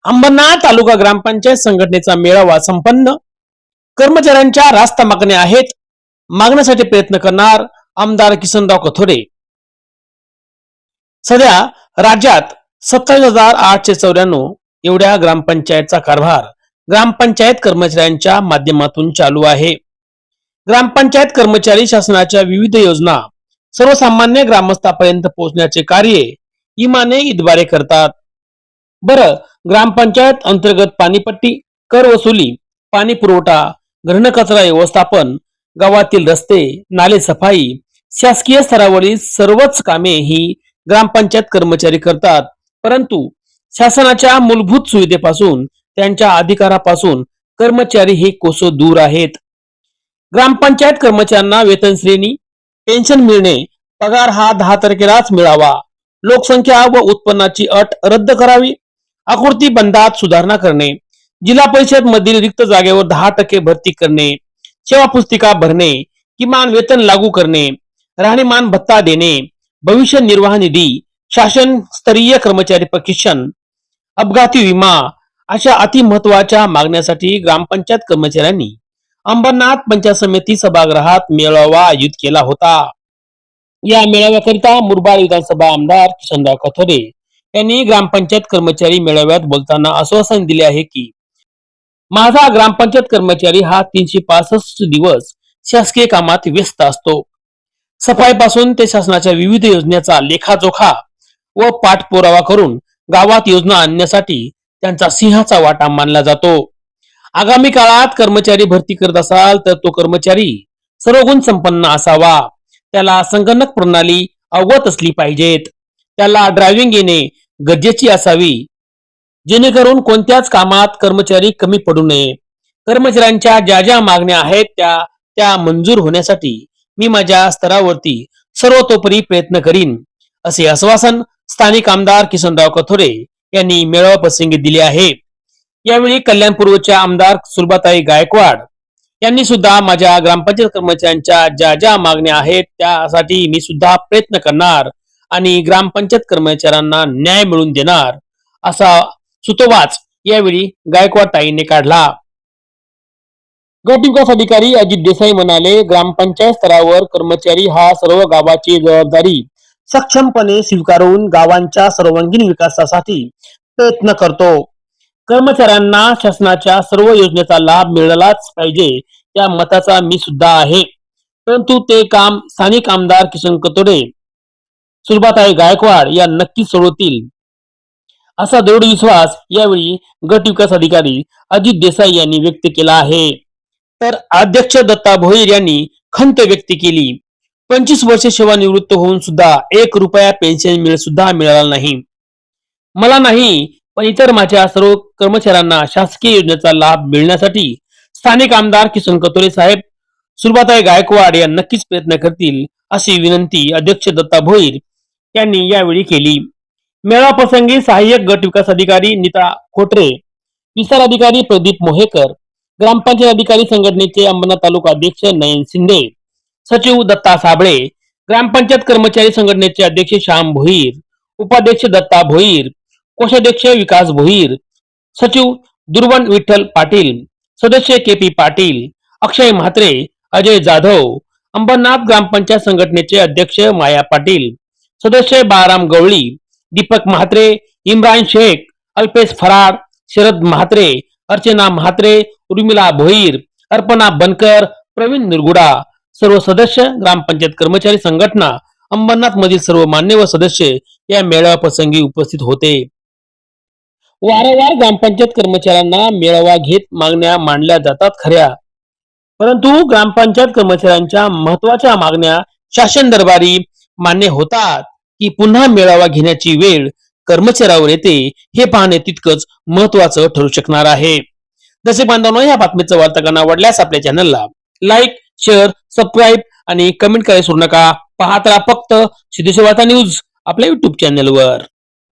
अंबरनाथ तालुका ग्रामपंचायत संघटनेचा मेळावा संपन्न. कर्मचाऱ्यांच्या रास्त मागण्या आहेत. मागण्यासाठी प्रयत्न करणार आमदार किसनराव कथोरे. सध्या राज्यात 27,894 एवढ्या ग्रामपंचायतचा कारभार ग्रामपंचायत कर्मचाऱ्यांच्या माध्यमातून चालू आहे. ग्रामपंचायत कर्मचारी शासनाच्या विविध योजना सर्वसामान्य ग्रामस्थापर्यंत पोहोचण्याचे कार्य इमाने इतबारे करतात. बरं, ग्रामपंचायत अंतर्गत पाणीपट्टी, कर वसुली, पाणी पुरवठा, घनकचरा व्यवस्थापन, गावातील रस्ते, नाले सफाई, शासकीय स्तरावरील सर्वच कामे ही ग्रामपंचायत कर्मचारी करतात. परंतु शासनाच्या मूलभूत सुविधेपासून, त्यांच्या अधिकारापासून कर्मचारी हे कोसो दूर आहेत. ग्रामपंचायत कर्मचाऱ्यांना वेतन श्रेणी, पेन्शन मिळणे, पगार हा 10 तारखेलाच मिळावा, लोकसंख्या व उत्पन्नाची अट रद्द करावी, आकृती बंधात सुधारणा करणे, जिल्हा परिषद मधील रिक्त जागेवर 10% भरती करणे, सेवा पुस्तिका भरणे, किमान वेतन लागू करणे, राहणीमान भत्ता देणे, भविष्य निर्वाह निधी, शासन स्तरीय कर्मचारी प्रशिक्षण, अपघाती विमा अशा अति महत्वाच्या मागण्यासाठी ग्रामपंचायत कर्मचाऱ्यांनी अंबरनाथ पंचायत समिती सभागृहात मेळावा आयोजित केला होता. या मेळाव्याकरिता मुरबाड विधानसभा आमदार किसनराव कथोरे यांनी ग्रामपंचायत कर्मचारी मेळाव्यात बोलताना आश्वासन दिले आहे की माझा ग्रामपंचायत कर्मचारी हा 365 दिवस शासकीय कामात व्यस्त असतो. सफाईपासून ते शासनाच्या विविध योजनेचा लेखाजोखा व पाठपुरावा करून गावात योजना आणण्यासाठी त्यांचा सिंहाचा वाटा मानला जातो. आगामी काळात कर्मचारी भरती करत असाल तर तो कर्मचारी सर्वगुण संपन्न असावा. त्याला संगणक प्रणाली अवगत असली पाहिजेत. त्याला ड्रायव्हिंग येणे गरजेची असावी, जेणेकरून कोणत्याच कामात कर्मचारी कमी पडू नये. कर्मचाऱ्यांच्या ज्या ज्या मागण्या आहेत त्या मंजूर होण्यासाठी मी माझ्या स्तरावरती सर्वतोपरी प्रयत्न करीन, असे आश्वासन स्थानिक आमदार किसनराव कथोरे यांनी मेळावा प्रसंगी दिले आहे. यावेळी कल्याणपूर्वच्या आमदार सुलभाताई गायकवाड यांनी सुद्धा माझ्या ग्रामपंचायत कर्मचाऱ्यांच्या ज्या ज्या मागण्या आहेत त्यासाठी मी सुद्धा प्रयत्न करणार आणि ग्रामपंचायत कर्मचाऱ्यांना न्याय मिळवून देणार असा सुतोवाच यावेळी गायकवाड ताईंनी काढला. गट विकास अधिकारी अजित देसाई म्हणाले, ग्रामपंचायत स्तरावर कर्मचारी हा सर्व गावाची जबाबदारी सक्षमपणे स्वीकारून गावांच्या सर्वांगीण विकासासाठी प्रयत्न करतो. कर्मचाऱ्यांना शासनाच्या सर्व योजनेचा लाभ मिळालाच पाहिजे त्या मताचा मी सुद्धा आहे. परंतु ते काम स्थानिक आमदार किसन कथोरे, सुलभाताई गायकवाड या नक्कीच सोडवतील असा दृढ विश्वास यावेळी गट विकास अधिकारी अजित देसाई यांनी व्यक्त केला आहे. तर अध्यक्ष दत्ता भोईर यांनी खंत व्यक्त केली. 25 वर्षे सेवानिवृत्त होऊन सुद्धा 1 रुपया पेन्शन सुद्धा मिळाला नाही. मला नाही पण इतर माझ्या सर्व कर्मचाऱ्यांना शासकीय योजनेचा लाभ मिळण्यासाठी स्थानिक आमदार किसन कथोरे साहेब, सुलभाताई गायकवाड या नक्कीच प्रयत्न करतील अशी विनंती अध्यक्ष दत्ता भोईर यांनी यावेळी केली. मेळावा प्रसंगी सहाय्यक गट विकास अधिकारी नीता खोटरे, विस्तार अधिकारी प्रदीप मोहेकर, ग्रामपंचायत अधिकारी संघटनेचे अंबरनाथ तालुका अध्यक्ष नयन शिंदे, सचिव दत्ता साबळे, ग्रामपंचायत कर्मचारी संघटनेचे अध्यक्ष श्याम भोईर, उपाध्यक्ष दत्ता भोईर, कोषाध्यक्ष विकास भोईर, सचिव दुर्वन विठ्ठल पाटील, सदस्य के.पी. पाटील, अक्षय म्हात्रे, अजय जाधव, अंबरनाथ ग्रामपंचायत संघटनेचे अध्यक्ष माया पाटील, सदस्य बाळाराम गवळी, दीपक म्हात्रे, इम्रान शेख, अल्पेश फराड, शरद म्हात्रे, अर्चना म्हात्रे, उर्मिला भोईर, अर्पणा बनकर, प्रवीण निरगुडा, सर्व सदस्य, ग्रामपंचायत कर्मचारी संघटना, अंबरनाथ मधील सर्व मान्यवर सदस्य या मेळावा प्रसंगी उपस्थित होते. वारंवार ग्रामपंचायत कर्मचाऱ्यांना मेळावा घेत मागण्या मांडल्या जातात खऱ्या, परंतु ग्रामपंचायत कर्मचाऱ्यांच्या महत्वाच्या मागण्या शासन दरबारी मान्य होतात की पुन्हा मेळावा घेण्याची वेळ कर्मचाऱ्यावर येते हे पाहणे तितकंच महत्वाचं ठरू शकणार आहे. जसे बांधवांनो, या बातमीचं वार्तांकन आवडल्यास आपल्या चॅनलला लाईक, शेअर, सबस्क्राईब आणि कमेंट करायला विसरू नका. पाहत राहा फक्त सिद्धेश्वर वार्ता न्यूज आपल्या युट्यूब चॅनलवर.